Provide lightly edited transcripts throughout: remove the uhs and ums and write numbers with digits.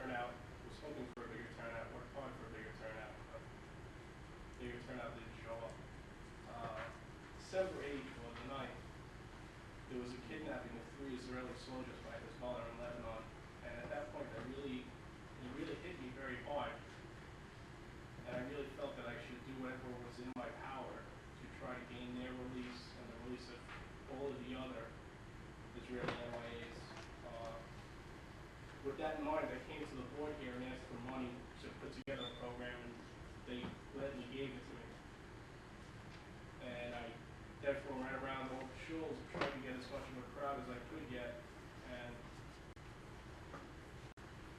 turnout, was hoping for a bigger turnout, worked hard for a bigger turnout, but bigger turnout didn't show up. December 8th or the 9th, there was a kidnapping of 3 Israeli soldiers by his mother in Lebanon, and at that point it really hit me very hard, and I really felt that I should do whatever was in my power to try to gain their release and the release of all of the other Israeli MIAs. With that in mind, I came to the board here and asked for money to put together a program, and they gladly gave it to me. And I therefore ran around all the shuls trying to get as much of a crowd as I could get, and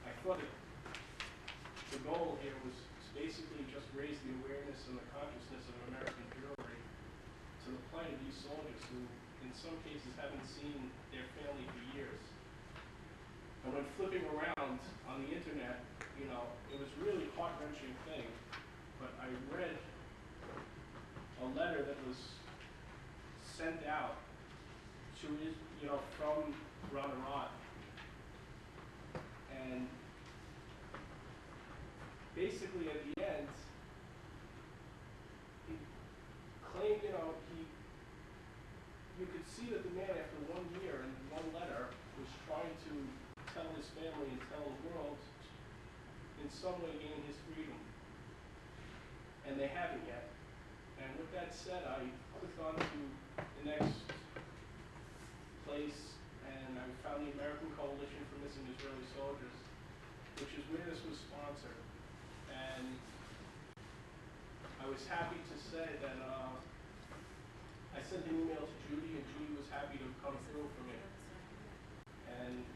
I thought that the goal here was to basically just raise the awareness and the consciousness of American Jewry to the plight of these soldiers who, in some cases, haven't seen their family for years. And when flipping around on the internet, you know, it was really heart-wrenching thing, but I read a letter that was sent out to, you know, from Rabbi, and basically at the end, he claimed, you know, you could see that the man after 1 year and 1 letter was trying to tell his family and tell the world in some way gain his freedom. And they haven't yet. And with that said, I clicked on to the next place, and I found the American Coalition for Missing Israeli Soldiers, which is where this was sponsored. And I was happy to say that I sent an email to Judi, and Judi was happy to come through for me. And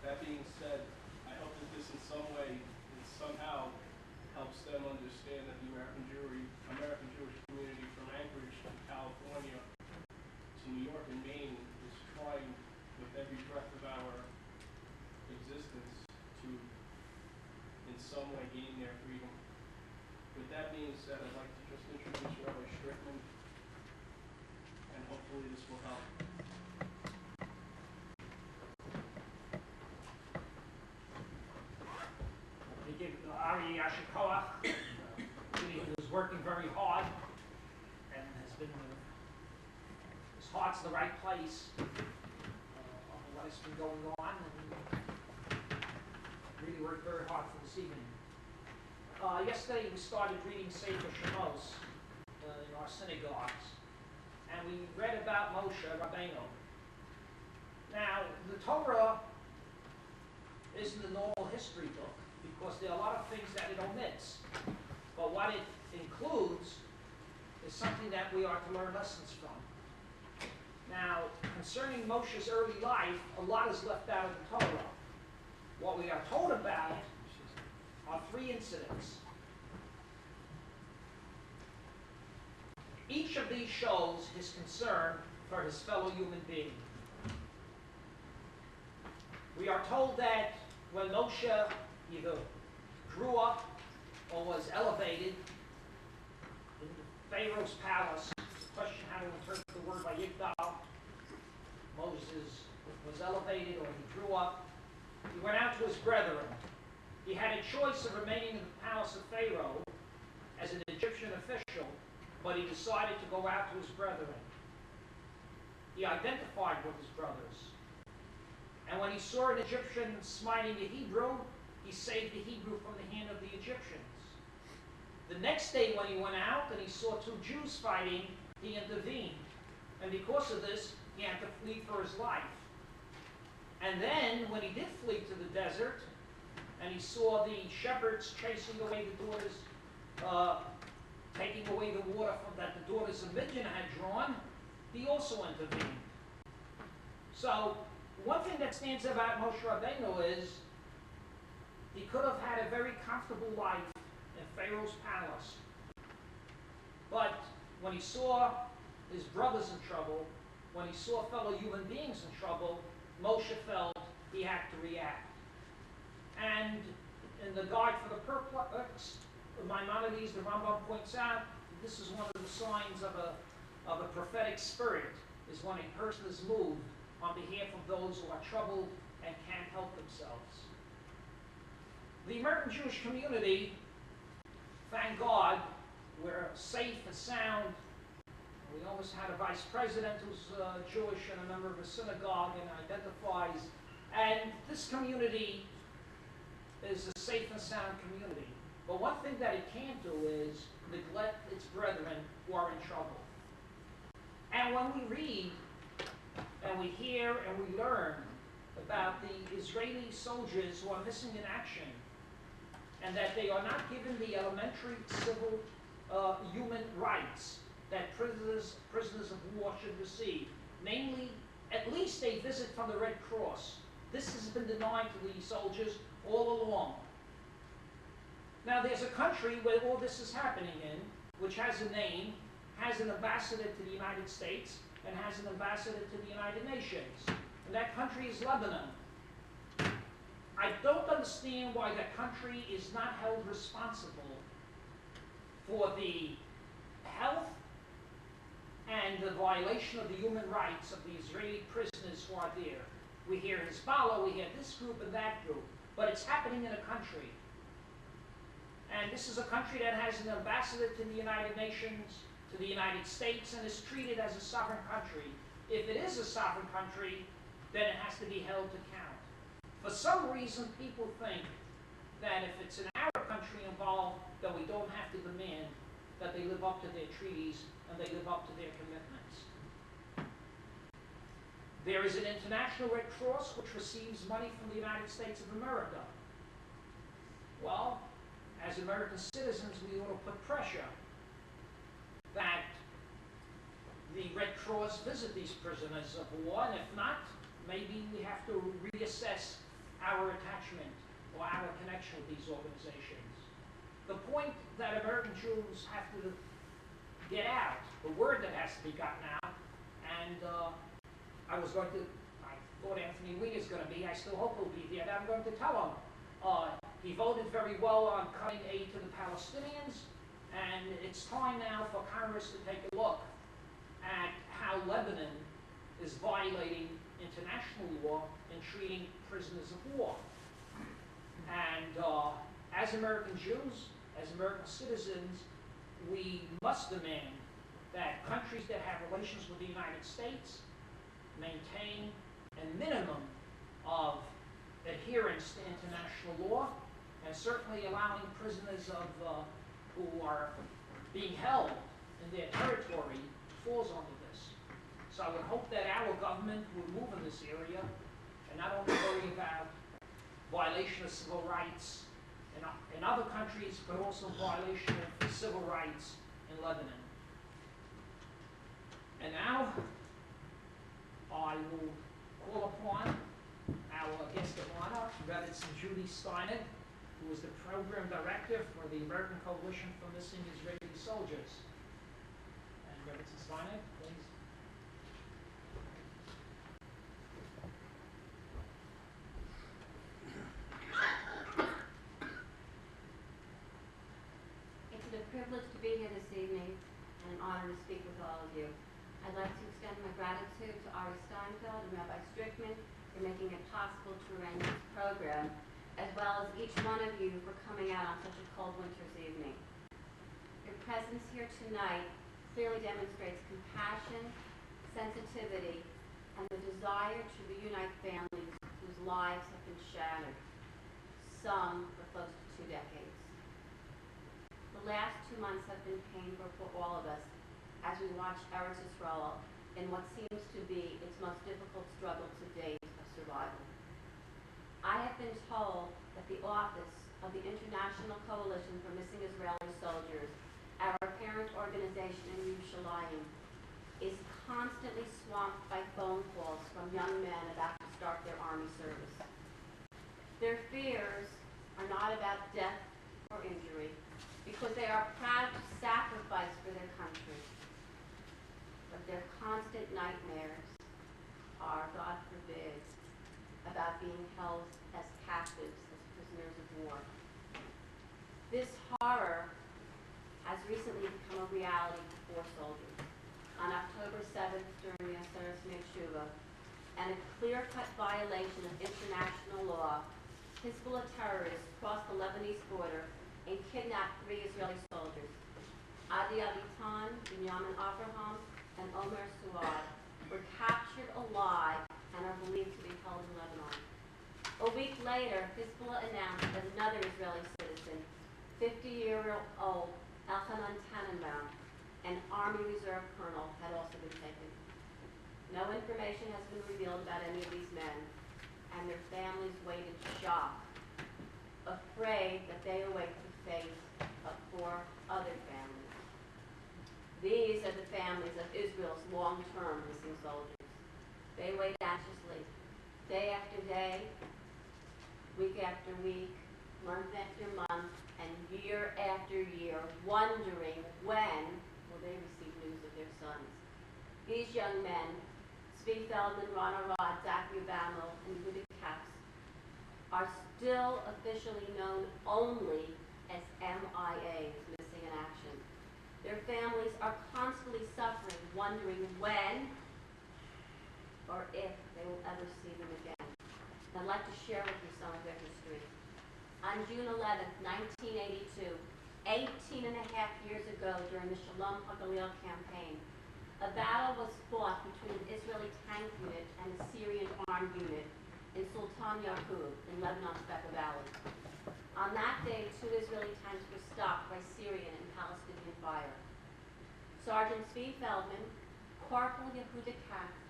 that being said, I hope that this in some way, somehow, helps them understand that the American Jewish community from Anchorage to California to New York and Maine is trying with every breath of our existence to, in some way, gain their freedom. With that being said, I'd like to just introduce Rabbi Strickman, and hopefully this will help. Ari Ashikoach, he was working very hard and has been, his heart's the right place on what has been going on, and really worked very hard for this evening. Yesterday we started reading Sefer Shemos in our synagogues, and we read about Moshe Rabbeinu. Now, the Torah isn't a normal history book, because there are a lot of things that it omits. But what it includes is something that we are to learn lessons from. Now, concerning Moshe's early life, a lot is left out of the Torah. What we are told about are 3 incidents. Each of these shows his concern for his fellow human being. We are told that when Moshe either grew up or was elevated in Pharaoh's palace. It's a question how to interpret the word by Yigdal. Moses was elevated or he grew up. He went out to his brethren. He had a choice of remaining in the palace of Pharaoh as an Egyptian official, but he decided to go out to his brethren. He identified with his brothers. And when he saw an Egyptian smiting a Hebrew, he saved the Hebrew from the hand of the Egyptians. The next day when he went out and he saw 2 Jews fighting, he intervened. And because of this, he had to flee for his life. And then, when he did flee to the desert, and he saw the shepherds chasing away the daughters, taking away the water that the daughters of Midian had drawn, he also intervened. So, one thing that stands out about Moshe Rabbeinu is he could have had a very comfortable life in Pharaoh's palace. But when he saw his brothers in trouble, when he saw fellow human beings in trouble, Moshe felt he had to react. And in the Guide for the Perplexed, Maimonides, the Rambam points out, this is one of the signs of a prophetic spirit, is when a person is moved on behalf of those who are troubled and can't help themselves. The American Jewish community, thank God, we're safe and sound. We almost had a vice president who's Jewish and a member of a synagogue and identifies. And this community is a safe and sound community. But one thing that it can't do is neglect its brethren who are in trouble. And when we read and we hear and we learn about the Israeli soldiers who are missing in action and that they are not given the elementary civil human rights that prisoners of war should receive, namely at least a visit from the Red Cross. This has been denied to these soldiers all along. Now there's a country where all this is happening in, which has a name, has an ambassador to the United States, and has an ambassador to the United Nations. And that country is Lebanon. I don't understand why that country is not held responsible for the health and the violation of the human rights of the Israeli prisoners who are there. We hear Hezbollah, we hear this group and that group, but it's happening in a country. And this is a country that has an ambassador to the United Nations, to the United States, and is treated as a sovereign country. If it is a sovereign country, then it has to be held to account. For some reason, people think that if it's an Arab country involved, then we don't have to demand that they live up to their treaties and they live up to their commitments. There is an International Red Cross which receives money from the United States of America. Well, as American citizens, we ought to put pressure that the Red Cross visit these prisoners of war, and if not, maybe we have to reassess our attachment or our connection with these organizations. The point that American Jews have to get out, the word that has to be gotten out, and I thought Anthony Weiner is going to be, I still hope he'll be there, and I'm going to tell him, he voted very well on cutting aid to the Palestinians, and it's time now for Congress to take a look at how Lebanon is violating international law in treating prisoners of war. And as American Jews, as American citizens, we must demand that countries that have relations with the United States maintain a minimum of adherence to international law, and certainly allowing prisoners who are being held in their territory falls under this. So I would hope that our government would move in this area and not only worry about violation of civil rights in other countries, but also violation of civil rights in Lebanon. And now I will call upon our guest of honor, Rebbetzin Judi Steinig, who is the program director for the American Coalition for Missing Israeli Soldiers. And Rebbetzin Steinig, please. It's a privilege to be here this evening and an honor to speak with all of you. I'd like to extend my gratitude to Ari Steinfeld and Rabbi Strickman for making it possible to arrange this program, as well as each one of you for coming out on such a cold winter's evening. Your presence here tonight clearly demonstrates compassion, sensitivity, and the desire to reunite families whose lives have been shattered, some for close to 2 decades. The last 2 months have been painful for all of us as we watch Eretz Yisrael in what seems to be its most difficult struggle to date of survival. I have been told that the office of the International Coalition for Missing Israeli Soldiers, our parent organization in Yerushalayim, is constantly swamped by phone calls from young men about to start their army service. Their fears are not about death or injury, because they are proud to sacrifice for their country. But their constant nightmares are, God forbid, about being held as captives, as prisoners of war. This horror has recently become a reality for 4 soldiers. On October 7th, during the Aseret Shuva, and a clear-cut violation of international law, Hezbollah terrorists crossed the Lebanese border and kidnapped 3 Israeli soldiers. Adi Avitan, Binyamin Avraham, and Omer Suad were captured alive and are believed to be held in Lebanon. A week later, Hezbollah announced that another Israeli citizen, 50-year-old Elchanan Tannenbaum, an Army Reserve colonel, had also been taken. No information has been revealed about any of these men, and their families wait in shock, afraid that they await the fate of 4 other families. These are the families of Israel's long-term missing soldiers. They wait anxiously, day after day, week after week, month after month, and year after year, wondering when will they receive news of their sons. These young men, Tzvi Feldman, Ron Arad, Zachary Bamel, and Judi are still officially known only as MIAs, missing in action. Their families are constantly suffering, wondering when or if they will ever see them again. And I'd like to share with you some of their history. On June 11, 1982, 18 and a half years ago during the Shalom HaGalil campaign, a battle was fought between an Israeli tank unit and a Syrian armed unit in Sultan Yaqub in Lebanon's Bekaa Valley. On that day, 2 Israeli tanks were stopped by Syrian and Palestinian fire. Sergeant Tzvi Feldman, Corporal Yehuda Katz,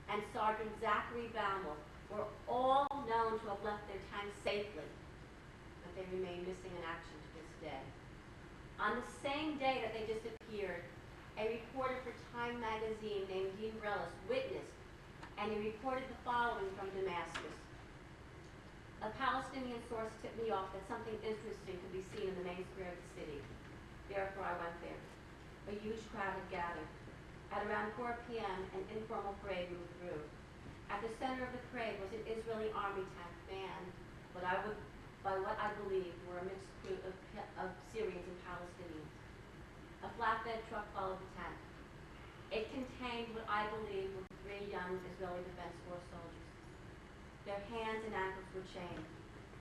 and Sergeant Zachary Bamel were all known to have left their tanks safely, but they remain missing in action to this day. On the same day that they disappeared, a reporter for Time magazine named Dean Brelis witnessed, and he reported the following from Damascus. A Palestinian source tipped me off that something interesting could be seen in the main square of the city. Therefore, I went there. A huge crowd had gathered. At around 4 p.m., an informal parade moved through. At the center of the parade was an Israeli army tank manned by what I believed were a mixed crew of Syrians and Palestinians. A flatbed truck followed the tank. It contained what I believed were 3 young Israeli Defense Force soldiers. Their hands and ankles were chained.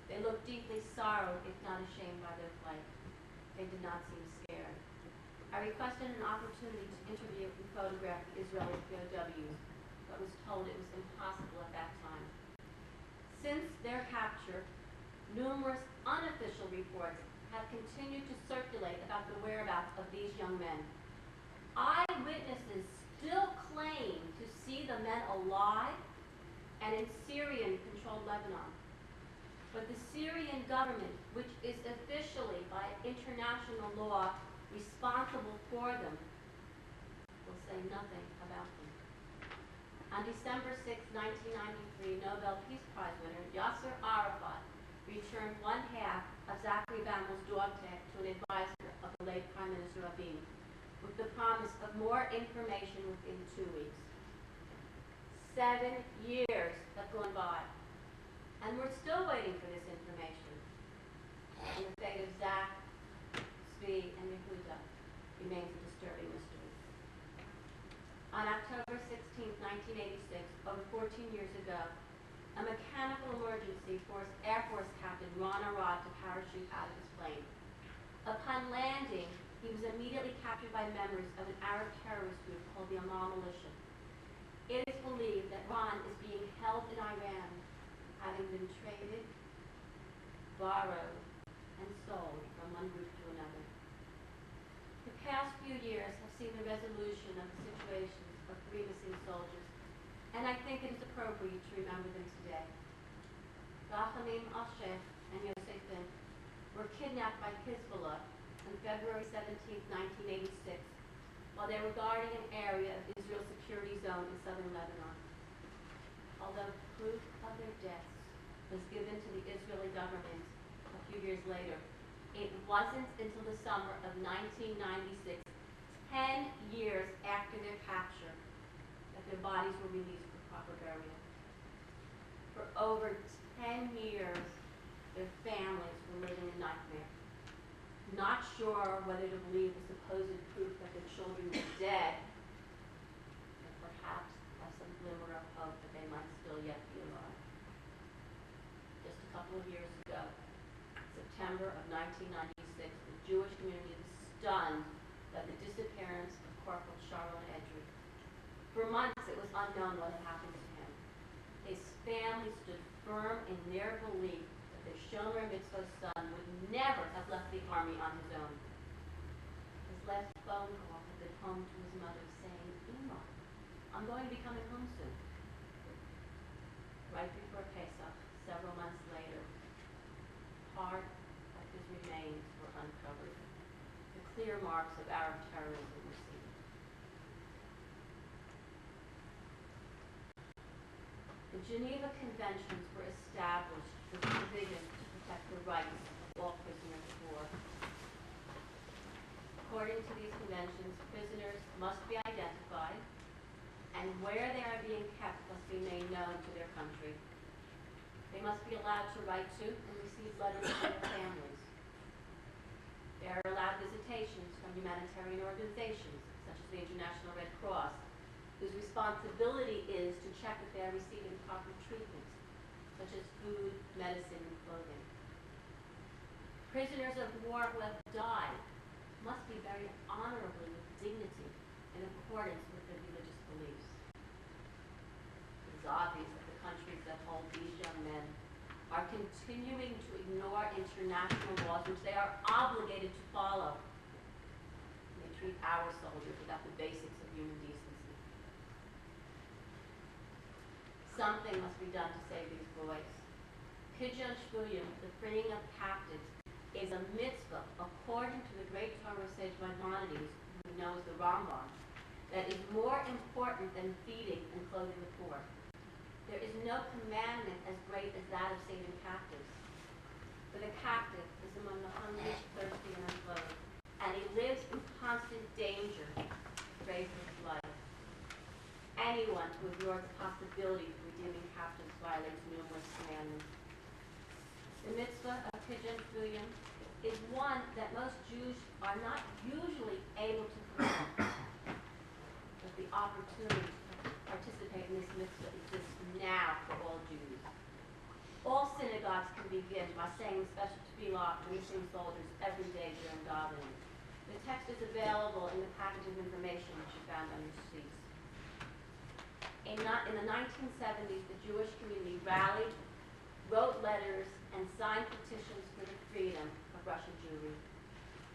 They looked deeply sorrowed, if not ashamed, by their plight. They did not seem scared. I requested an opportunity to interview and photograph the Israeli POWs, but was told it was impossible at that time. Since their capture, numerous unofficial reports have continued to circulate about the whereabouts of these young men. Eyewitnesses still claim to see the men alive and in Syrian-controlled Lebanon. But the Syrian government, which is officially by international law responsible for them, will say nothing about them. On December 6, 1993, Nobel Peace Prize winner Yasser Arafat returned 1/2 of Zachary Bamel's dog tag to an advisor of the late Prime Minister Rabbi, with the promise of more information within 2 weeks. 7 years have gone by, and we're still waiting for this information. And the fate of Zach, Tzvi, and Yehuda remains a disturbing mystery. On October 16, 1986, over 14 years ago, a mechanical emergency forced Air Force Captain Ron Arad to parachute out of his plane. Upon landing, he was immediately captured by members of an Arab terrorist group called the Amal Militia. It is believed that Ron is being held in Iran, having been traded, borrowed, and sold from one group to another. The past few years have seen the resolution of the situations of 3 missing soldiers, and I think it is appropriate to remember them today. Rachamim Al-Sheikh and Yosef Ben were kidnapped by Hezbollah on February 17, 1986, while they were guarding an area of Israel's security zone in southern Lebanon. Although proof of their deaths was given to the Israeli government a few years later, it wasn't until the summer of 1996, 10 years after their capture, that their bodies were released for proper burial. For over 10 years, their families were living in nightmare, not sure whether to believe the supposed proof that their children were dead, but perhaps have some glimmer of hope that they might still yet be alive. Just a couple couple of years ago, September of 1996, the Jewish community was stunned by the disappearance of Corporal Sharon Edry. For months, it was unknown what had happened to him. His family stood firm in their belief that their Shomer Mitzvah son would never have left the army on his own. His last phone call had been home to his mother saying, "Ima, I'm going to be coming home soon." Right before Pesach, several months later, part of his remains were uncovered. The clear marks of Arab terrorism were seen. The Geneva Conventions were established with the provision to protect the rights of all prisoners of war. According to these conventions, prisoners must be identified, and where they are being kept must be made known to their country. They must be allowed to write to and receive letters from their families. They are allowed visitations from humanitarian organizations, such as the International Red Cross, whose responsibility is to check that they are receiving proper treatments, such as food, medicine, and clothing. Prisoners of war who have died must be buried honorably with dignity in accordance with their religious beliefs. It is obvious that the countries that hold these young men are continuing to ignore international laws which they are obligated to follow. They treat our soldiers without the basics of human decency. Something must be done to save these boys. Pidyon Shvuyim, the freeing of captives, is a mitzvah according to the great Torah sage Maimonides, who knows the Rambam, that is more important than feeding and clothing the poor. There is no commandment as great as that of saving captives. For the captive is among the hungry, thirsty, and unclothed, and he lives in constant danger, afraid for his life. Anyone who ignores the possibility of redeeming captives violates numerous commandments. The mitzvah of Pidyon Shvuyim is one that most Jews are not usually able to fulfill. But the opportunity to participate in this mitzvah exists now for all Jews. All synagogues can begin by saying special tefillah for missing soldiers every day during davening. The text is available in the package of information which you found on your seats. In the 1970s, the Jewish community rallied, wrote letters, and signed petitions for the freedom of Russian Jewry.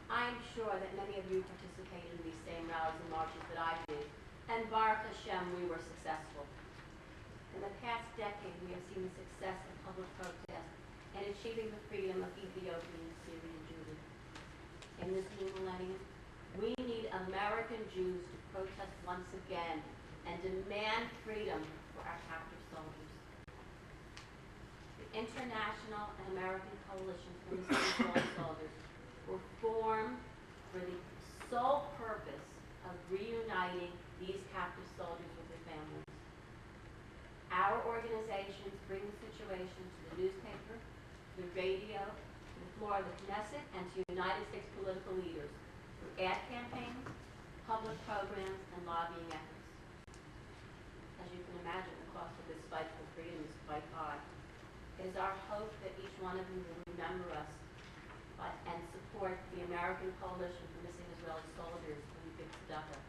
I am sure that many of you participated in these same rallies and marches that I did, and Baruch Hashem, we were successful. In the past decade, we have seen the success of public protest in achieving the freedom of Ethiopian and Syrian Jewry. In this new millennium, we need American Jews to protest once again and demand freedom for our captive soldiers. The International and American Coalition for Missing World Soldiers were formed for the sole purpose of reuniting these captive soldiers with their families. Our organizations bring the situation to the newspaper, to the radio, to the floor of the Knesset, and to United States political leaders through ad campaigns, public programs, and lobbying efforts. As you can imagine, the cost of this fight for freedom is quite high. It is our hope that each one of you will remember us and support the American Coalition for Missing Israeli Soldiers when you give tzedakah.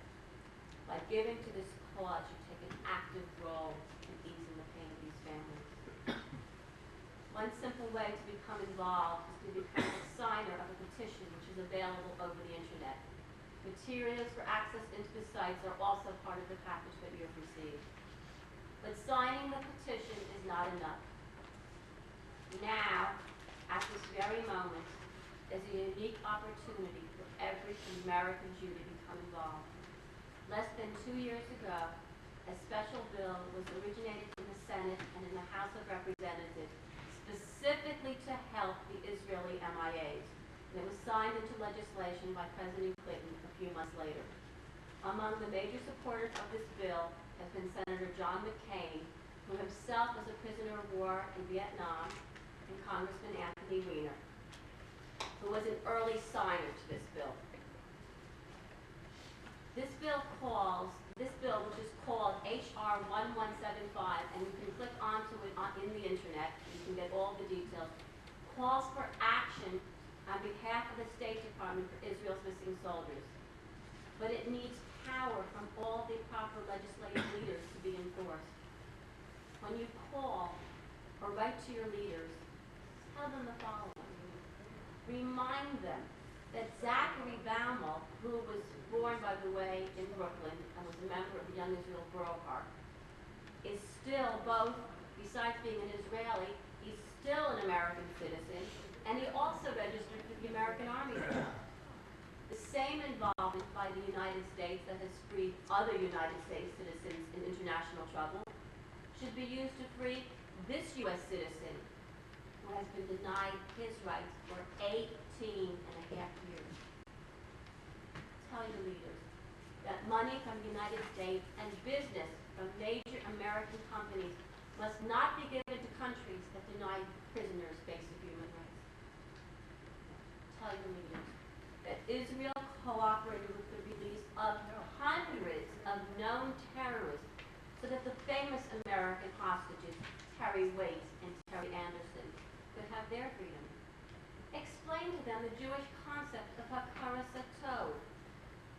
By giving to this cause, you take an active role in easing the pain of these families. One simple way to become involved is to become a signer of a petition which is available over the internet. Materials for access into the sites are also part of the package that you have received. But signing the petition is not enough. Now, at this very moment, is a unique opportunity for every American Jew to become involved. Less than 2 years ago, a special bill was originated in the Senate and in the House of Representatives specifically to help the Israeli MIAs. And it was signed into legislation by President Clinton a few months later. Among the major supporters of this bill has been Senator John McCain, who himself was a prisoner of war in Vietnam, and Congressman Anthony Weiner, who was an early signer to this bill. This bill, which is called H.R. 1175, and you can click onto it in the internet, you can get all the details, calls for action on behalf of the State Department for Israel's missing soldiers. But it needs power from all the proper legislative leaders to be enforced. When you call or write to your leaders, tell them the following. Remind them that Zachary Baumel, who was born, by the way, in Brooklyn and was a member of the Young Israel Borough Park, is still both, besides being an Israeli, he's still an American citizen, and he also registered for the American Army. The same involvement by the United States that has freed other United States citizens in international trouble should be used to free this U.S. citizen who has been denied his rights for 18 and a half years. Tell your leaders that money from the United States and business from major American companies must not be given to countries that deny prisoners basic human rights. Tell your leaders that Israel cooperated with the release of hundreds of known terrorists so that the famous American hostages, Terry Waits and Terry Anderson, could have their freedom. Explain to them the Jewish concept of hakaras hatov,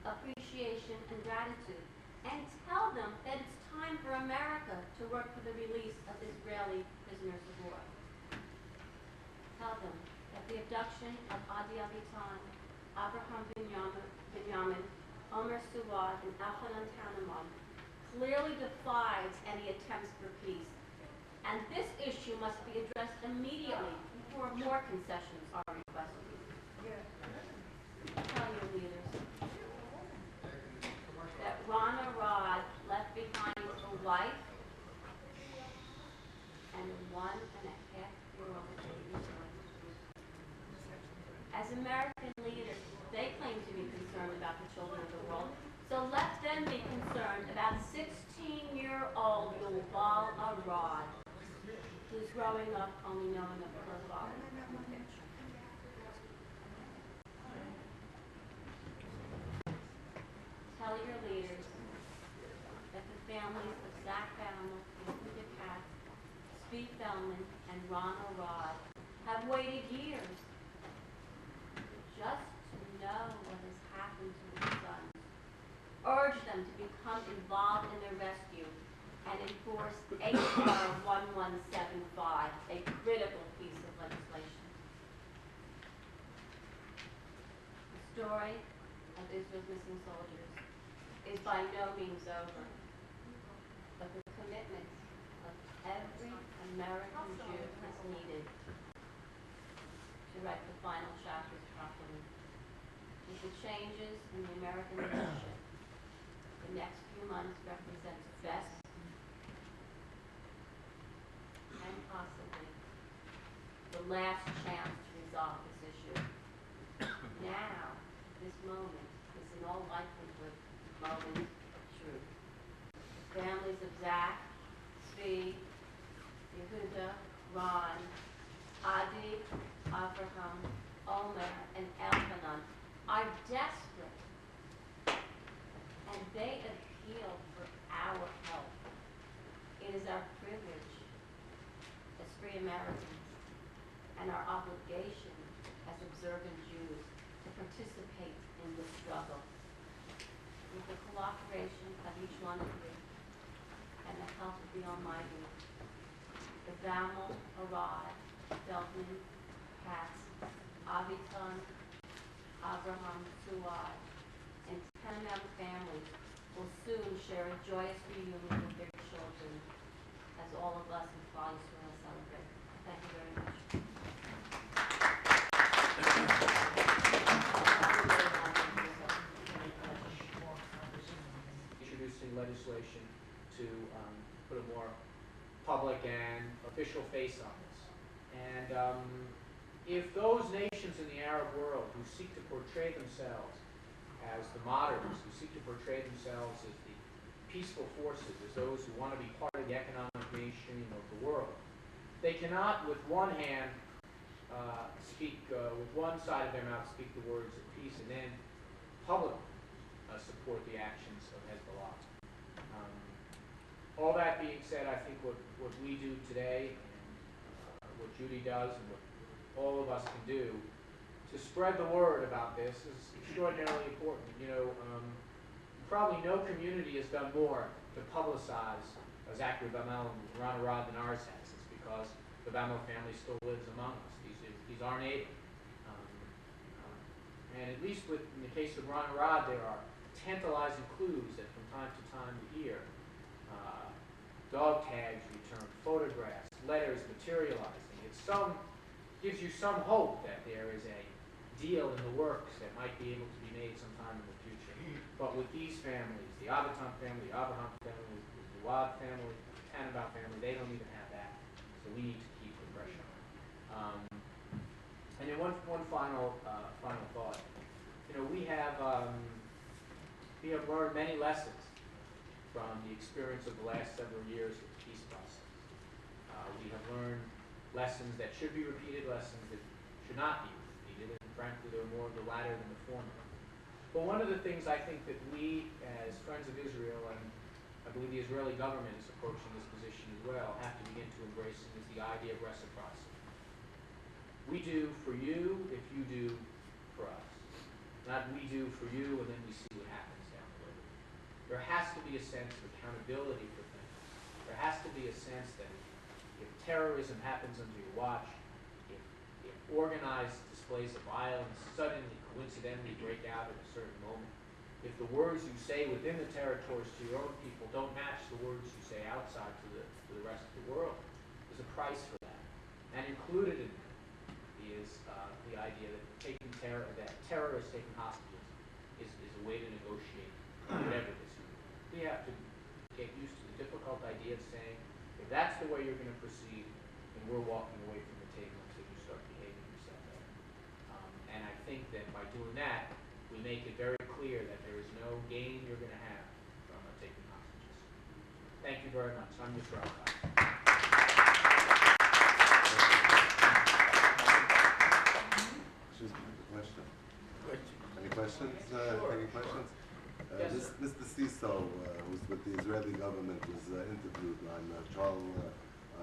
appreciation and gratitude, and tell them that it's time for America to work for the release of Israeli prisoners of war. Tell them that the abduction of Adi Avitan, Abraham Binyamin, Omer Suad, and Elchanan Tannemon clearly defies any attempts for peace, and this issue must be addressed immediately before more concessions are requested. Tell your leaders that Ron Arad left behind a wife and a 1.5-year-old baby boy. As American leaders, they claim to be concerned about the children of the world, so let them be concerned about 16-year-old Yuval Arad, who's growing up only knowing of her father from a picture. Tell your leaders that the families of Zach Baumel, Cynthia Katz, Steve Feldman, and Ron Arad have waited years just to know what has happened to their sons. Urge them to become involved in their rescue and enforce H.R. 1175, a critical piece of legislation. The story of Israel's missing soldiers is by no means over, but the commitment of every American Jew is needed to write the final chapters properly. With the changes in the American leadership, the next few months represents best and possibly the last chance to resolve this issue. Now, this moment is in all likelihood the moment of truth. The families of Zach, Tzvi, Yehuda, Ron, Adi, Abraham, Omer, and Elchanan are desperate, and they appeal for our help. It is our privilege as free Americans and our obligation as observant Jews to participate in this struggle. With the cooperation of each one of you and the help of the Almighty, the Baumel, Arad, Feldman, Katz, Avitan, Abraham, Suad, and Tannemon families will soon share a joyous reunion with their children as all of us in Klal Yisrael celebrate. Thank you very much. Introducing legislation to put a more public and official face on this. And if those nations in the Arab world who seek to portray themselves as the moderns, who seek to portray themselves as the peaceful forces, as those who want to be part of the economic mainstream of the world, they cannot with one hand with one side of their mouth speak the words of peace and then publicly support the actions of Hezbollah. All that being said, I think what we do today, and what Judi does and what all of us can do to spread the word about this is extraordinarily important. You know, probably no community has done more to publicize Zachary Bammel and Ron Arad than ours has. It's because the Bammel family still lives among us. He's our neighbor. And at least in the case of Ron Arad, there are tantalizing clues that from time to time we hear. Dog tags returned, photographs, letters materializing. It gives you some hope that there is a deal in the works that might be able to be made sometime in the future. But with these families, the Abaton family, the Abraham family, the Wad family, the Tannenbaum family, they don't even have that. So we need to keep the pressure on. And then one final thought. You know, we have learned many lessons from the experience of the last several years of the peace process. We have learned lessons that should be repeated, lessons that should not be repeated, and frankly, they're more of the latter than the former. But one of the things I think that we, as friends of Israel, and I believe the Israeli government is approaching this position as well, have to begin to embrace is the idea of reciprocity. We do for you if you do for us. Not we do for you and then we see what happens down the road. There has to be a sense of accountability for things. There has to be a sense that if terrorism happens under your watch, if organized displays of violence suddenly, coincidentally break out at a certain moment, if the words you say within the territories to your own people don't match the words you say outside to the rest of the world, there's a price for that. And included in that is the idea that terrorists taking hostages is a way to negotiate whatever this is. We have to get used to the difficult idea of saying, if that's the way you're going to proceed, then we're walking away from the table until you start behaving yourself better. And I think that by doing that, we make it very clear that there is no gain you're going to have from taking hostages. Thank you very much. I'm Mr. Rabbi. Any questions? Any questions? Yes, Mr. Ciso, who's with the Israeli government, was interviewed on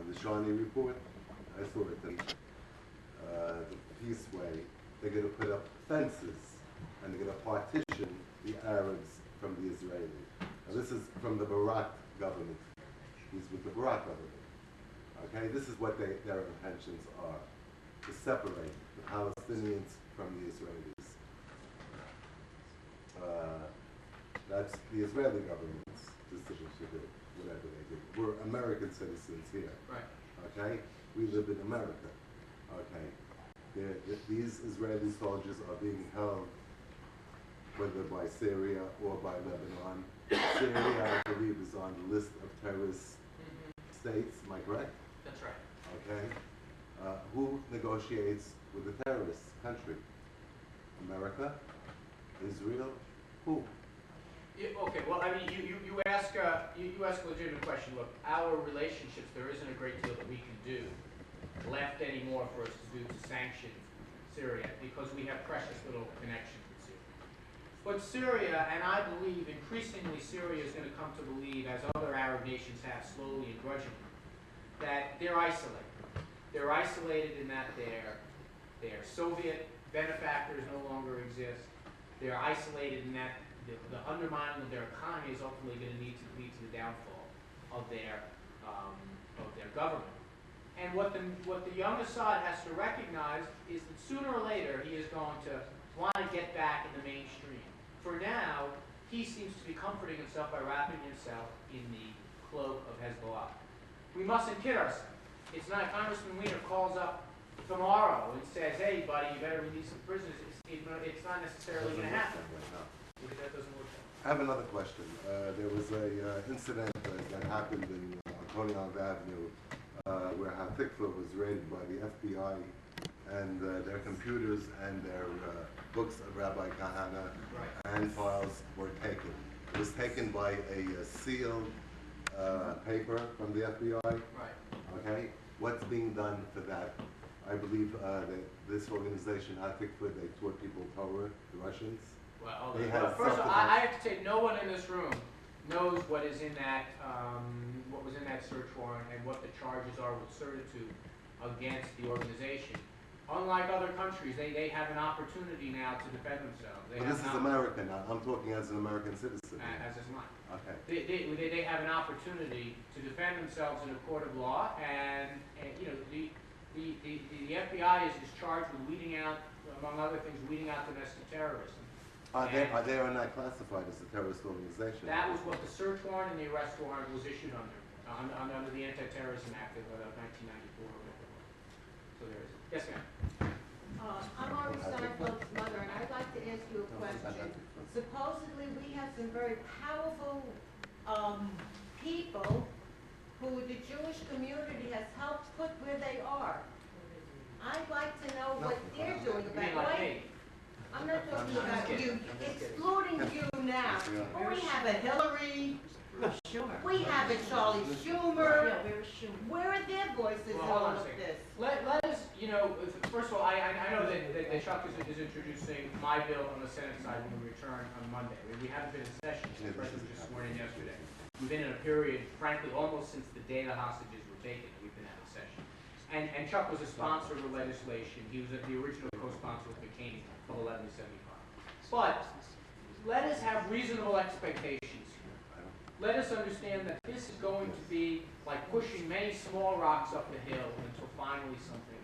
the Shawnee report. I saw it. The peace way, they're going to put up fences and they're going to partition the Arabs from the Israelis. Now, this is from the Barak government. He's with the Barak government. Okay, this is what their intentions are: to separate the Palestinians from the Israelis. That's the Israeli government's decision to do whatever they do. We're American citizens here. Right. Okay? We live in America. Okay? These Israeli soldiers are being held, whether by Syria or by Lebanon. Syria, I believe, is on the list of terrorist states. Am I correct? That's right. Okay? Who negotiates with the terrorist country? America? Israel? Who? Okay, well, I mean, you ask a legitimate question. Look, our relationships, there isn't a great deal that we can do left anymore for us to do to sanction Syria because we have precious little connections with Syria. But Syria, and I believe increasingly Syria is going to come to believe, as other Arab nations have slowly and grudgingly, that they're isolated. They're isolated in that their Soviet benefactors no longer exist. They're isolated in that the undermining of their economy is ultimately going to lead to the downfall of their government. And what the young Assad has to recognize is that sooner or later he is going to want to get back in the mainstream. For now, he seems to be comforting himself by wrapping himself in the cloak of Hezbollah. We mustn't kid ourselves. It's not Congressman Weiner calls up tomorrow and says, "Hey, buddy, you better release some prisoners." It's not necessarily going to happen. Because that doesn't work out. I have another question. There was a incident that happened in Coney Island Avenue where Hatikva was raided by the FBI and their computers and their books of Rabbi Kahana and files were taken. It was taken by a sealed paper from the FBI. Right. Okay? What's being done to that? I believe that this organization, Hatikva, they taught people Torah, the Russians. Well, first of all, I have to say, no one in this room knows what is in that, what was in that search warrant and what the charges are with certitude. against the organization. Unlike other countries, they have an opportunity now to defend themselves. Well, this is America now. I'm talking as an American citizen. As is mine. Okay. They have an opportunity to defend themselves in a court of law, and you know, the FBI is charged with weeding out, among other things, weeding out domestic terrorism. Are they or not classified as a terrorist organization? That was what the search warrant and the arrest warrant was issued under the Anti-Terrorism Act of 1994 or whatever it was. So there is. Yes, ma'am. I'm Ari Steinfeld's mother, and I'd like to ask you a question. Supposedly, we have some very powerful people who the Jewish community has helped put where they are. I'd like to know what they're doing You mean about like it. me? I'm not talking I'm about just you, kidding. excluding you now. But we have a Hillary, we have a Charlie Schumer. Where are their voices in Well, hold all on a of second. this? Let us, you know, first of all, I know that Chuck is introducing my bill on the Senate side when we return on Monday. We haven't been in session, the president was just sworn in yesterday. We've been in a period, frankly, almost since the day the hostages were taken, we've been out of session. And Chuck was a sponsor of the legislation. He was the original co-sponsor with McCain of 1175. But let us have reasonable expectations here. Let us understand that this is going to be like pushing many small rocks up the hill until finally something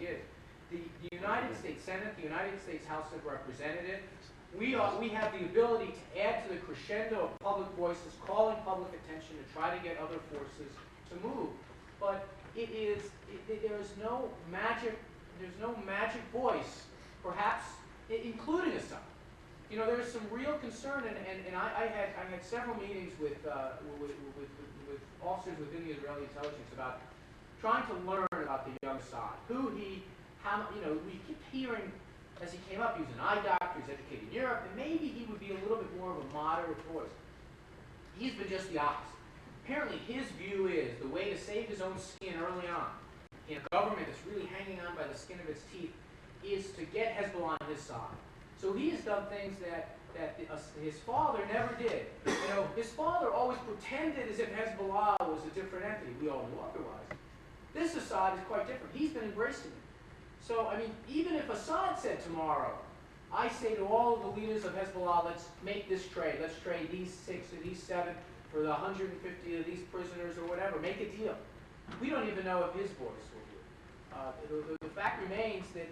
gives. The United States Senate, the United States House of Representatives, we have the ability to add to the crescendo of public voices, calling public attention to try to get other forces to move. But there is no magic voice, perhaps including a son. You know, there's some real concern, and I had several meetings with officers within the Israeli intelligence about trying to learn about the young Assad, we keep hearing, as he came up, he was an eye doctor, he's educated in Europe, and maybe he would be a little bit more of a moderate voice. He's been just the opposite. Apparently his view is the way to save his own skin early on, in a government that's really hanging on by the skin of its teeth, is to get Hezbollah on his side. So he has done things that his father never did. You know, his father always pretended as if Hezbollah was a different entity. We all knew otherwise. This Assad is quite different. He's been embracing it. So, I mean, even if Assad said tomorrow, I say to all of the leaders of Hezbollah, let's make this trade. Let's trade these 6 or these 7 for the 150 of these prisoners or whatever. Make a deal. We don't even know if his voice will do it. The fact remains that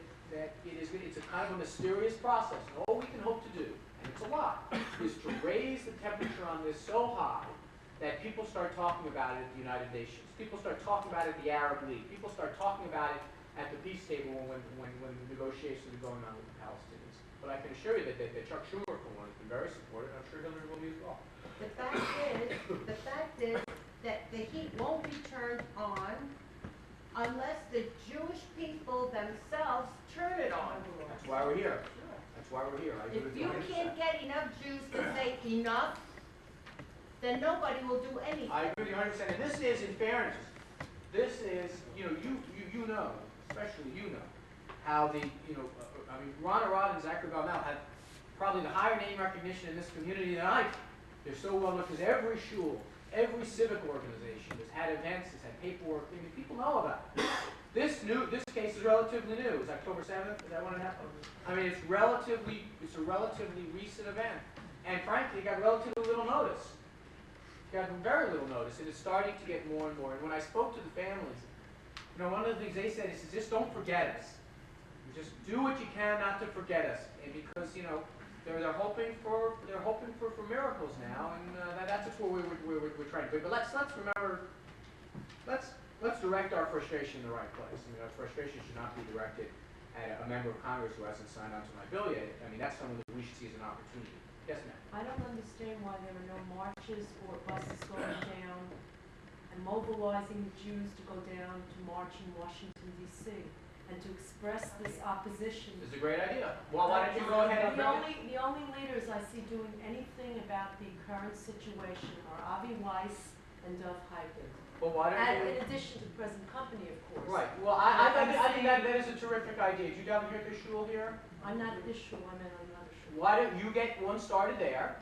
it's a kind of a mysterious process. And all we can hope to do, and it's a lot, is to raise the temperature on this so high that people start talking about it at the United Nations. People start talking about it at the Arab League. People start talking about it at the peace table when the negotiations are going on with the Palestinians. But I can assure you that Chuck Schumer, for one, has been very supportive. I'm sure Hillary will be as well. The fact is that the heat won't be turned on unless the Jewish people themselves turn it on. That's why we're here. That's why we're here. I agree If with you 100%. can't get enough Jews to say enough, then nobody will do anything. I agree with you 100%. And this is, in fairness, this is, you know, especially you know, how Ron Arad and Zachary Galmel have probably the higher name recognition in this community than I do. They're so well known because every shul, every civic organization has had events, has had paperwork. I mean, people know about it. This case is relatively new. It's October 7th. Is that when it happened? I mean, it's a relatively recent event. And frankly, it got relatively little notice. It got very little notice, and it's starting to get more and more. And when I spoke to the families, you know, one of the things they said is, just don't forget us. Just do what you can not to forget us. And because, you know, they're hoping for miracles now, and that's where we're trying to do. But let's remember, let's direct our frustration in the right place. I mean, our frustration should not be directed at a member of Congress who hasn't signed on to my bill yet. I mean, that's something that we should see as an opportunity. Yes, ma'am. I don't understand why there are no marches or buses going down and mobilizing the Jews to go down to march in Washington, D.C. and to express this opposition. This is a great idea. Well, why don't you go ahead and The only leaders I see doing anything about the current situation are Avi Weiss and Dov Hikind. Well, why don't you? In addition to the present company, of course. Right. Well, I think that is a terrific idea. Did you down here at the shul here? I'm not at this shul, I'm at another shul. Why don't you get one started there,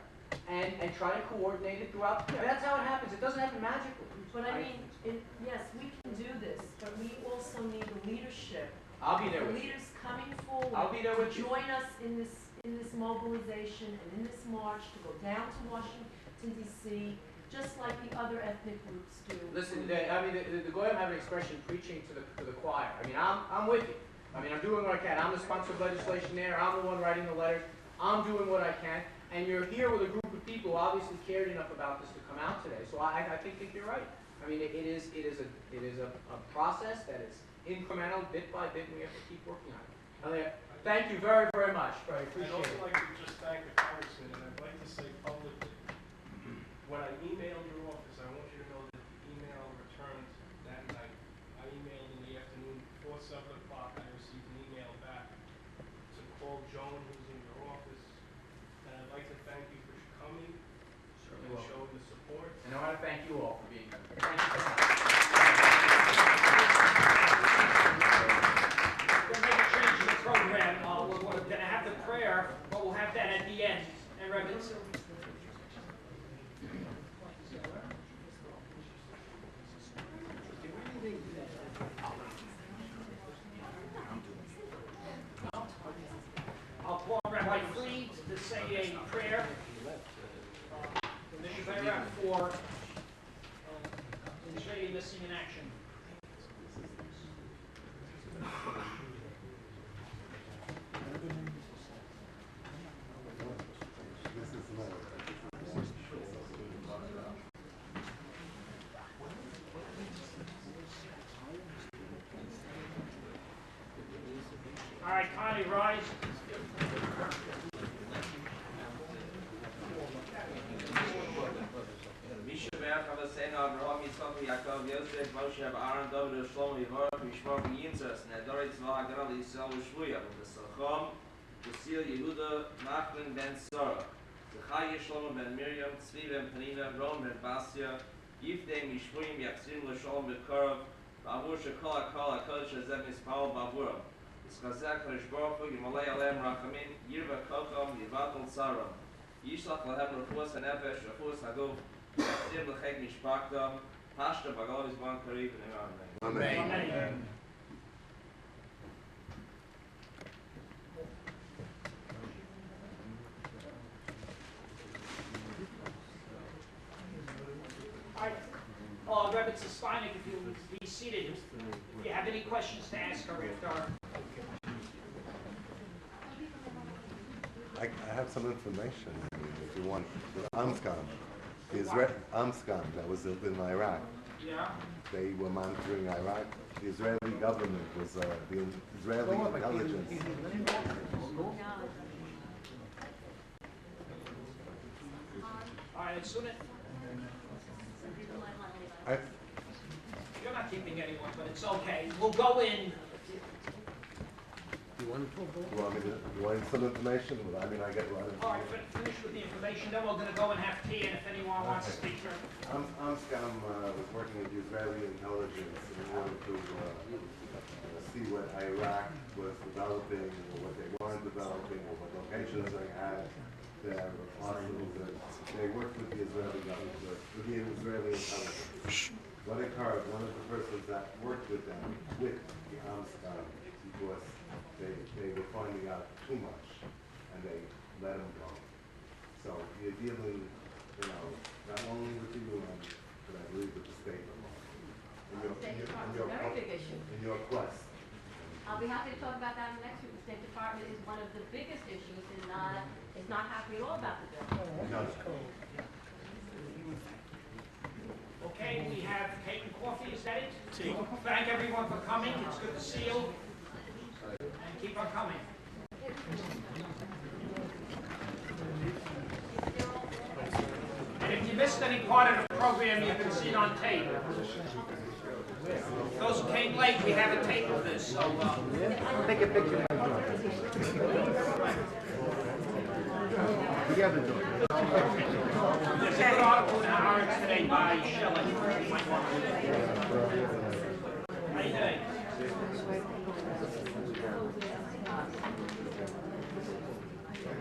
and try to coordinate it throughout. I mean, that's how it happens. It doesn't happen magically. But I mean, yes, we can do this, but we also need the leadership. I'll be there The with you. leaders coming forward. I'll be there with you. Join us in this mobilization and in this march to go down to Washington DC, just like the other ethnic groups do. Listen, the Goyim have an expression preaching to the choir. I mean, I'm with you. I mean, I'm doing what I can. I'm the sponsor of legislation there. I'm the one writing the letters. I'm doing what I can. And you're here with a group of people who obviously cared enough about this to come out today. So I think you're right. I mean, it is a process that is incremental, bit by bit, and we have to keep working on it. Elliot, thank you very, very much. I appreciate I'd also it. like to just thank the Congressman, and I'd like to say publicly, when I emailed your office, I want you to know that the email returned that night. I emailed in the afternoon before 7 o'clock. I received an email back to call Joan, who's in your office, and I'd like to thank you for coming and showing the support. And I want to thank you all for being here. Thank you so much. We're going to make a change in the program. We're going to have the prayer, but we'll have that at the end. And Rebbetzin. I'll call Rabbi Fried to say a prayer in the Shevera for Israeli missing in action. All right, Connie, rise. Abraham, Yitzchak, Yaakov, Yosef, Moshe, Aaron, David, Shlomo, Yevorach, Mishmar, Yitzchak, Nedorit, Tzva, Haganah, Yisrael, Shvuya, V'Sacham, V'Sil, Yehuda, Nachman, Ben Sora, Zechariah, Shlomo, Ben Miriam, Tzvi, Ben Penina, Ron, Ben Basia, Yifdei, Mishvuim, Yaksim, L'Sholom, B'Korov, Ba'avur, Shekol, HaKol, HaKodesh, Hazem, Yispal, Ba'avuram, Yitzchazek, Kadosh Baruch Hu, Yimalei Aleim, Rachamin, Yirva, Kocham, Yivatul, Tzaram, Yishlach, Lahem, Refuas, HaNefesh, Refuas, HaGuf, Amen. All right. Rebbetzin Steinig, if you would be seated. If you have any questions to ask her after. I have some information if you want. The Amscam, the Israeli Amscam that was in Iraq. Yeah. They were monitoring Iraq. The Israeli government was the Israeli intelligence. All right, as soon as you're not keeping anyone, but it's okay. We'll go in. You want some information? Well, I mean, I get a lot of. All right, finish with the information, then we're going to go and have tea, and if anyone wants to speak to her. Amscam was working with the Israeli intelligence in order to see what Iraq was developing, or what they weren't developing, or what locations they had. Their arsenals. They worked with the Israeli government, with the Israeli intelligence. What occurred? One of the persons that worked with them, with the Amscam, because they were finding out too much, and they let them go. So you're dealing, not only with the UN, but I believe with the state of law. In your quest. I'll be happy to talk about that in the next week. The State Department is one of the biggest issues in it's not happy at all about the bill. Okay, we have cake and coffee, is that it? Tea. Thank everyone for coming, it's good to see you. And keep on coming. And if you missed any part of the program, you can see it on tape. Those who came late, we have a tape of this, so... Take a picture. We have a joint. There's a good article in Haaretz today by Shelley. How you doing?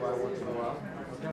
Once in a while.